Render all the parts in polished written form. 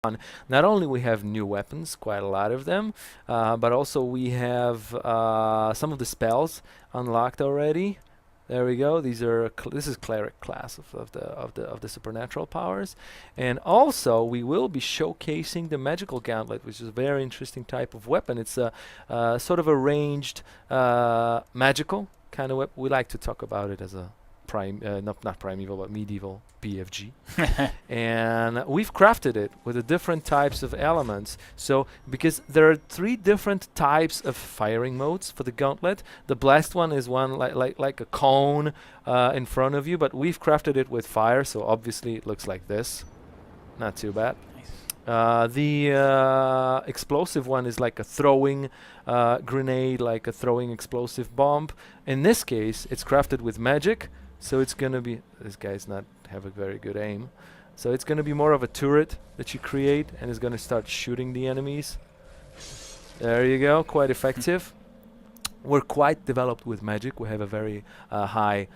Not only we have new weapons, quite a lot of them, but also we have some of the spells unlocked already. There we go. These are this is cleric class of the supernatural powers, and also we will be showcasing the magical gauntlet, which is a very interesting type of weapon. It's a sort of a ranged magical kind of weapon. We like to talk about it as a not primeval, but medieval BFG. And we've crafted it with the different types of elements. So because there are 3 different types of firing modes for the gauntlet. The blast one is one like a cone in front of you, but we've crafted it with fire, so obviously it looks like this. Not too bad. The explosive one is like a throwing grenade, like a throwing explosive bomb. In this case, it's crafted with magic, so it's gonna be, this guy's not have a very good aim, so it's gonna be more of a turret that you create and is gonna start shooting the enemies. There you go, quite effective. We're quite developed with magic. We have a very high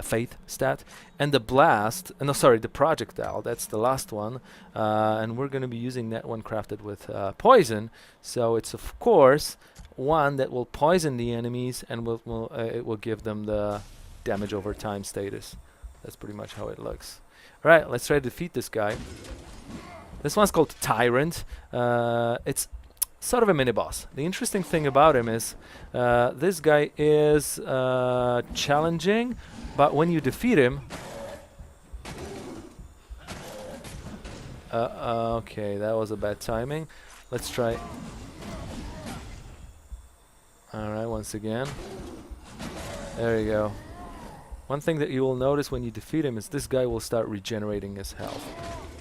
faith stat. And the blast, no, sorry, the projectile, that's the last one. And we're going to be using that one crafted with poison. So it's, of course, one that will poison the enemies and it will give them the damage over time status. That's pretty much how it looks. All right, let's try to defeat this guy. This one's called Tyrant. It's sort of a mini-boss. The interesting thing about him is this guy is challenging, but when you defeat him... okay, that was a bad timing. Let's try. Alright, once again. There you go. One thing that you will notice when you defeat him is this guy will start regenerating his health.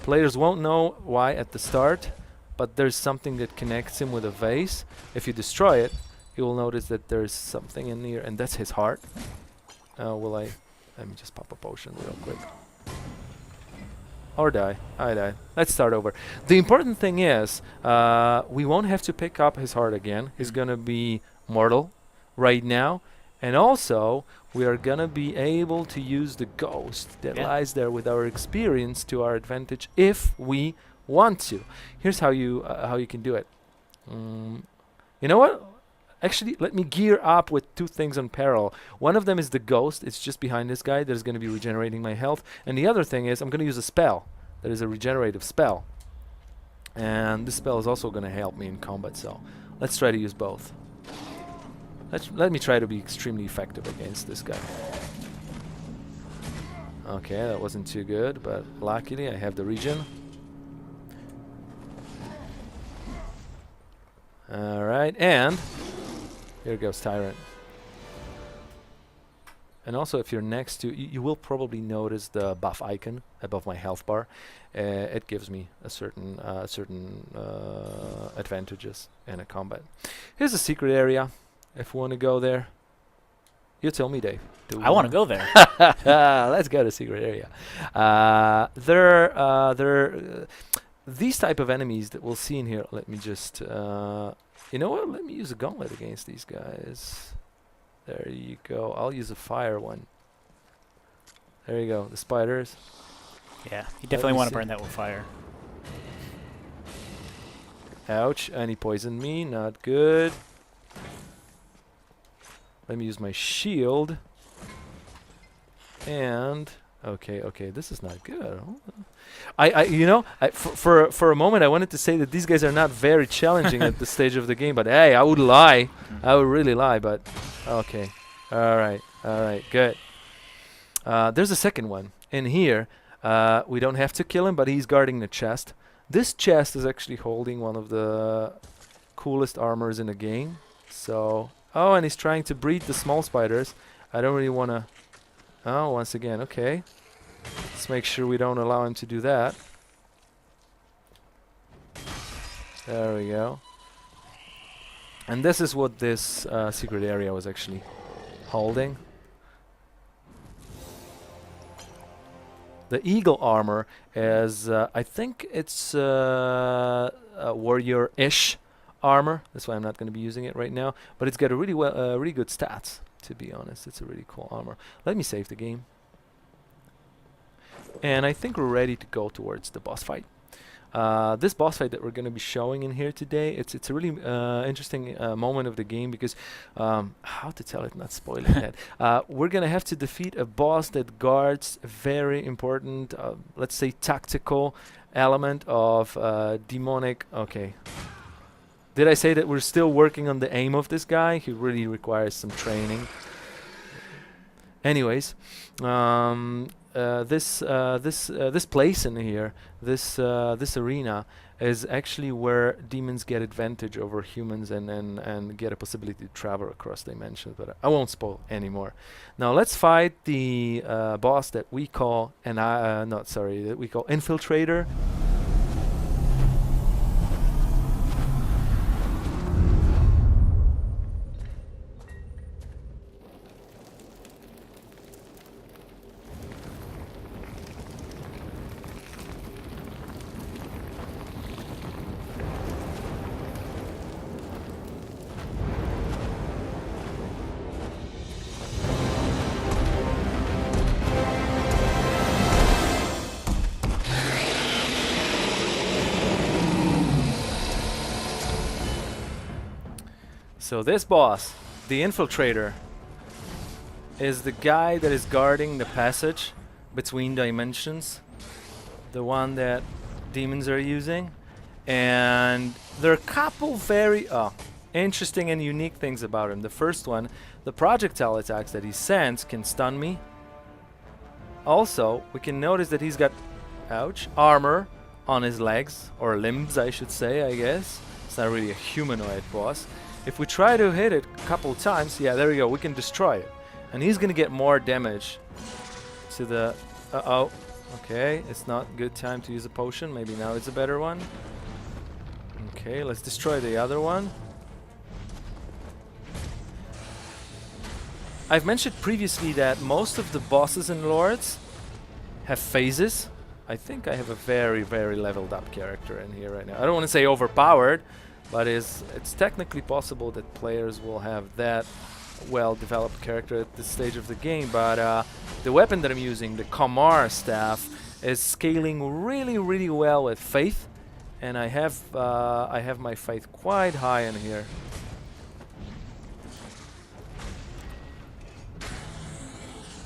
Players won't know why at the start, but there's something that connects him with a vase. If you destroy it, you will notice that there's something in here, and that's his heart. Let me just pop a potion real quick. Or die. I died. Let's start over. The important thing is, we won't have to pick up his heart again. He's gonna be mortal right now. And also, we are gonna be able to use the ghost that lies there with our experience to our advantage if we want to. Here's how you can do it. You know what? Actually, let me gear up with 2 things on parallel. One of them is the ghost. It's just behind this guy that is going to be regenerating my health. And the other thing is I'm going to use a spell that is a regenerative spell. And this spell is also going to help me in combat. So let's try to use both. Let me try to be extremely effective against this guy. Okay, that wasn't too good, but luckily I have the regen. Alright, and here goes Tyrant. And also, if you're next to, you will probably notice the buff icon above my health bar. It gives me a certain advantages in a combat. Here's a secret area. If we want to go there, you tell me, Dave. I want to go there. Let's go to secret area. These type of enemies that we'll see in here. Let me just, you know what? Let me use a gauntlet against these guys. There you go. I'll use a fire one. There you go. The spiders. Yeah, you definitely want to burn that with fire. Ouch. And he poisoned me. Not good. Let me use my shield. And... Okay, this is not good. For a moment I wanted to say that these guys are not very challenging at this stage of the game, but hey, I would lie. I would really lie, but okay. All right, good. There's a second one in here. We don't have to kill him, but he's guarding the chest. This chest is actually holding one of the coolest armors in the game. So, and he's trying to breed the small spiders. I don't really want to... Oh, once again, okay. Let's make sure we don't allow him to do that. There we go. And this is what this secret area was actually holding. The eagle armor is, I think it's a warrior-ish armor. That's why I'm not going to be using it right now. But it's got a really good stats. To be honest, it's a really cool armor. Let me save the game. And I think we're ready to go towards the boss fight. This boss fight that we're going to be showing in here today, it's a really interesting moment of the game because how to tell it, not spoiling that. We're going to have to defeat a boss that guards a very important, let's say, tactical element of demonic. Okay. Did I say that we're still working on the aim of this guy? He really requires some training. Anyways, this place in here, this arena, is actually where demons get advantage over humans and get a possibility to travel across dimensions. But I won't spoil anymore. Now let's fight the boss that we call that we call Infiltrator. So this boss, the Infiltrator, is the guy that is guarding the passage between dimensions, the one that demons are using. And there are a couple very interesting and unique things about him. The first one, the projectile attacks that he sends can stun me. Also, we can notice that he's got, armor on his legs, or limbs I should say, I guess. It's not really a humanoid boss. If we try to hit it a couple times, yeah, there we go, we can destroy it. And he's gonna get more damage to the... Okay, it's not a good time to use a potion. Maybe now it's a better one. Okay, let's destroy the other one. I've mentioned previously that most of the bosses and lords have phases. I think I have a very, very leveled up character in here right now. I don't want to say overpowered, but it's technically possible that players will have that well-developed character at this stage of the game. But the weapon that I'm using, the Kamar staff, is scaling really, really well with faith, and I have my faith quite high in here.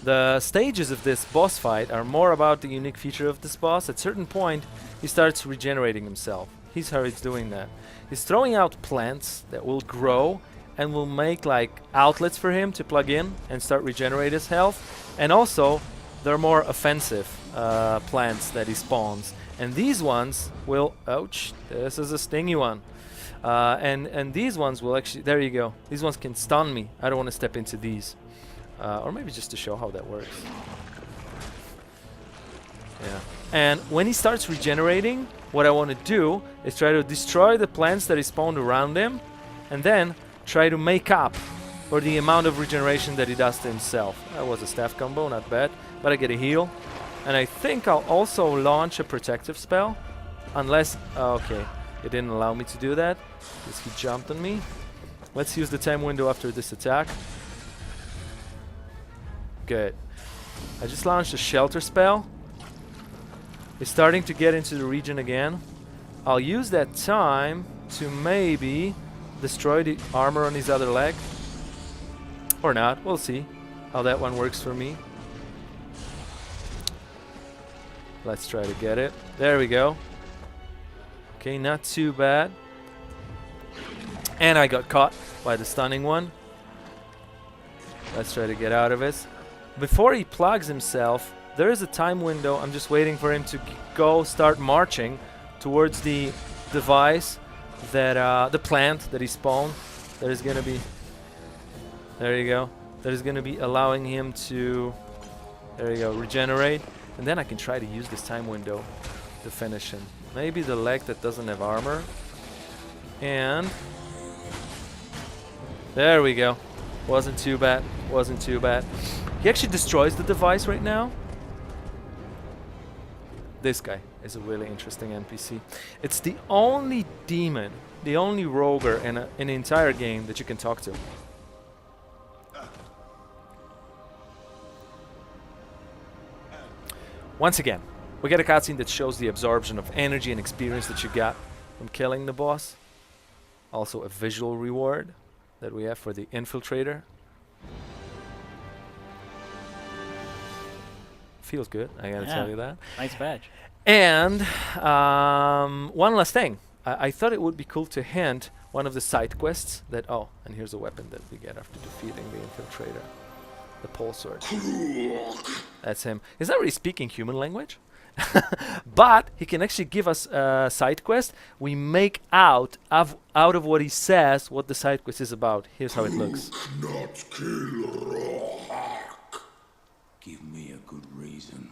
The stages of this boss fight are more about the unique feature of this boss. At a certain point, he starts regenerating himself. Here's how he's doing that. He's throwing out plants that will grow and will make like outlets for him to plug in and start regenerate his health. And also, they're more offensive plants that he spawns. And these ones will... Ouch, this is a stingy one. And these ones will actually... There you go. These ones can stun me. I don't want to step into these. Or maybe just to show how that works. Yeah. And when he starts regenerating, what I want to do is try to destroy the plants that he spawned around him, and then try to make up for the amount of regeneration that he does to himself. That was a staff combo, not bad, but I get a heal. And I think I'll also launch a protective spell, unless... okay, it didn't allow me to do that, because he jumped on me. Let's use the time window after this attack. Good. I just launched a shelter spell. He's starting to get into the region again. I'll use that time to maybe destroy the armor on his other leg. Or not. We'll see how that one works for me. Let's try to get it. There we go. Okay, not too bad. And I got caught by the stunning one. Let's try to get out of it. Before he plugs himself, there is a time window. I'm just waiting for him to go start marching towards the device that the plant that he spawned. That is gonna be... There you go. That is gonna be allowing him to... There you go, regenerate. And then I can try to use this time window to finish him. Maybe the leg that doesn't have armor. And... There we go. Wasn't too bad. Wasn't too bad. He actually destroys the device right now. This guy is a really interesting NPC. It's the only demon, the only roguer in the entire game that you can talk to. Once again, We get a cutscene that shows the absorption of energy and experience that you got from killing the boss. Also a visual reward that we have for the infiltrator. Feels good, I gotta tell you that. Nice badge. And one last thing. I thought it would be cool to hint one of the side quests that, oh, and here's a weapon that we get after defeating the infiltrator. The pole sword. That's him. He's not really speaking human language. But he can actually give us a side quest. We make out of what he says what the side quest is about. Here's how it looks. Not kill Rohak. Give me a good reason.